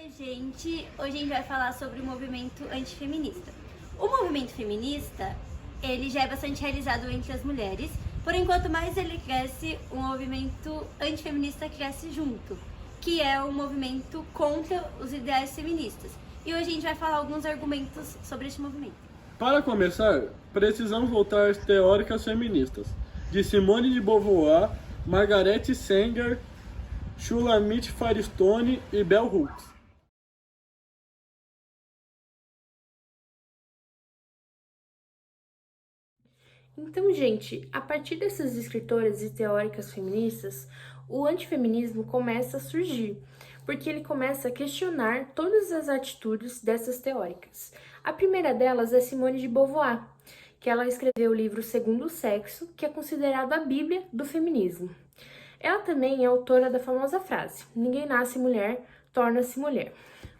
Hoje a gente vai falar sobre o movimento antifeminista. O movimento feminista, ele já é bastante realizado entre as mulheres, porém quanto mais ele cresce, o movimento antifeminista cresce junto, que é o movimento contra os ideais feministas. E hoje a gente vai falar alguns argumentos sobre este movimento. Para começar, precisamos voltar às teóricas feministas, de Simone de Beauvoir, Margaret Sanger, Shulamit Firestone e Bell Hooks. Então, gente, a partir dessas escritoras e teóricas feministas, o antifeminismo começa a surgir, porque ele começa a questionar todas as atitudes dessas teóricas. A primeira delas é Simone de Beauvoir, que ela escreveu o livro Segundo o Sexo, que é considerado a Bíblia do feminismo. Ela também é autora da famosa frase: "Ninguém nasce mulher, torna-se mulher".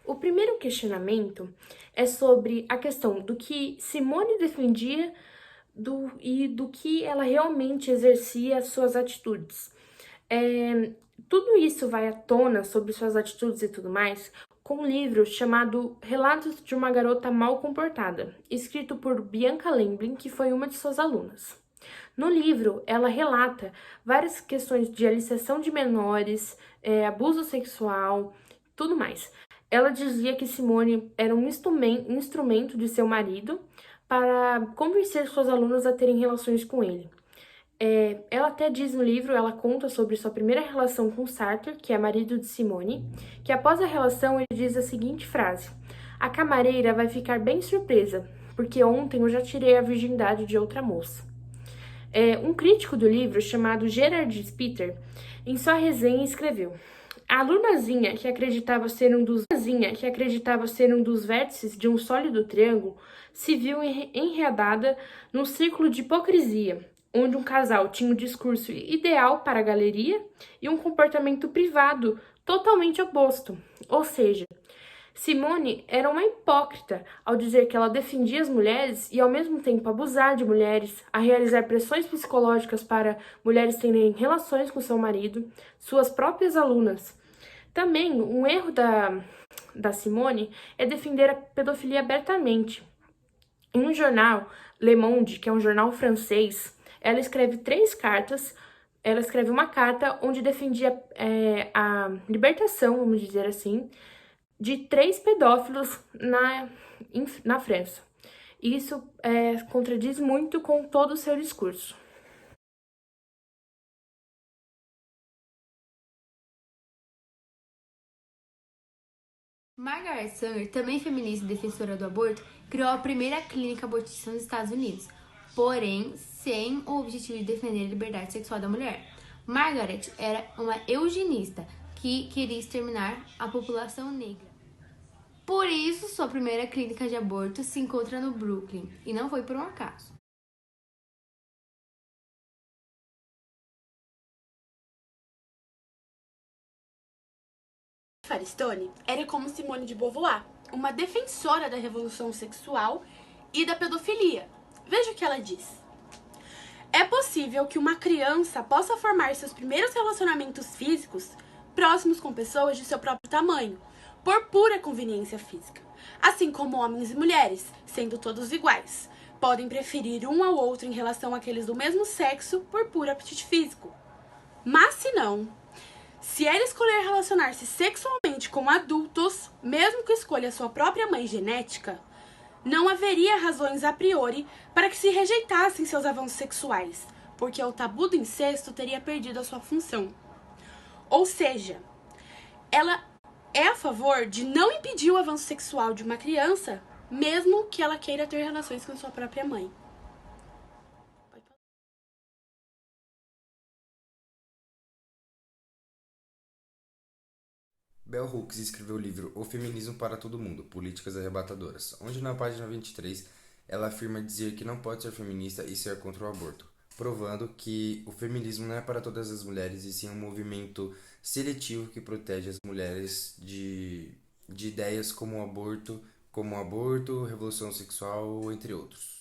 O primeiro questionamento é sobre a questão do que Simone defendia e do que ela realmente exercia as suas atitudes. Tudo isso vai à tona sobre suas atitudes e tudo mais com um livro chamado Relatos de uma Garota Mal Comportada, escrito por Bianca Lemblin, que foi uma de suas alunas. No livro, ela relata várias questões de aliciação de menores, abuso sexual, tudo mais. Ela dizia que Simone era um instrumento de seu marido para convencer suas alunas a terem relações com ele. Ela até diz no livro, ela conta sobre sua primeira relação com Sartre, que é marido de Simone, que após a relação ele diz a seguinte frase: "A camareira vai ficar bem surpresa, porque ontem eu já tirei a virgindade de outra moça". Um crítico do livro, chamado Gerard Spitzer, em sua resenha escreveu: "A alunazinha que acreditava ser um dos vértices de um sólido triângulo se viu enredada num círculo de hipocrisia, onde um casal tinha um discurso ideal para a galeria e um comportamento privado totalmente oposto. Ou seja, Simone era uma hipócrita ao dizer que ela defendia as mulheres e ao mesmo tempo abusar de mulheres, a realizar pressões psicológicas para mulheres terem relações com seu marido, suas próprias alunas. Também um erro da Simone é defender a pedofilia abertamente. Em um jornal, Le Monde, que é um jornal francês, ela escreve uma carta onde defendia a libertação, vamos dizer assim, de 3 pedófilos na França. Isso contradiz muito com todo o seu discurso. Margaret Sanger, também feminista e defensora do aborto, criou a primeira clínica abortista nos Estados Unidos, porém sem o objetivo de defender a liberdade sexual da mulher. Margaret era uma eugenista que queria exterminar a população negra. Por isso, sua primeira clínica de aborto se encontra no Brooklyn, e não foi por um acaso. Firestone era como Simone de Beauvoir, uma defensora da revolução sexual e da pedofilia. Veja o que ela diz. É possível que uma criança possa formar seus primeiros relacionamentos físicos próximos com pessoas de seu próprio tamanho, por pura conveniência física. Assim como homens e mulheres, sendo todos iguais, podem preferir um ao outro em relação àqueles do mesmo sexo por puro apetite físico. Mas se ela escolher relacionar-se sexualmente com adultos, mesmo que escolha sua própria mãe genética, não haveria razões a priori para que se rejeitassem seus avanços sexuais, porque o tabu do incesto teria perdido a sua função. Ou seja, ela é a favor de não impedir o avanço sexual de uma criança, mesmo que ela queira ter relações com sua própria mãe. Bell Hooks escreveu o livro O Feminismo para Todo Mundo, Políticas Arrebatadoras, onde na página 23 ela afirma dizer que não pode ser feminista e ser contra o aborto, provando que o feminismo não é para todas as mulheres e sim um movimento seletivo que protege as mulheres de ideias como aborto, revolução sexual, entre outros.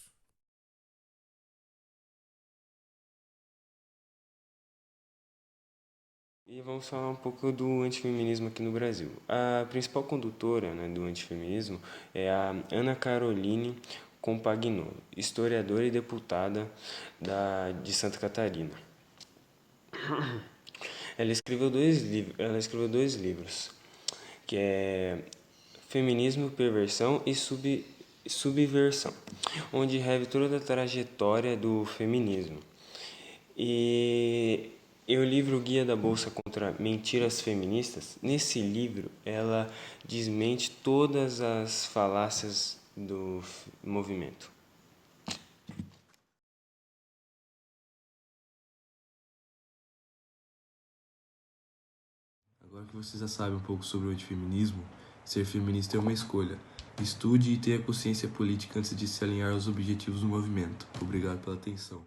E vamos falar um pouco do antifeminismo aqui no Brasil. A principal condutora, né, do antifeminismo é a Ana Caroline Compagnolo, historiadora e deputada de Santa Catarina. Ela escreveu dois livros, que é Feminismo, Perversão e Subversão, onde revela toda a trajetória do feminismo. E o livro Guia da Bolsa contra Mentiras Feministas, nesse livro ela desmente todas as falácias do movimento. Agora que você já sabe um pouco sobre o antifeminismo, ser feminista é uma escolha. Estude e tenha consciência política antes de se alinhar aos objetivos do movimento. Obrigado pela atenção.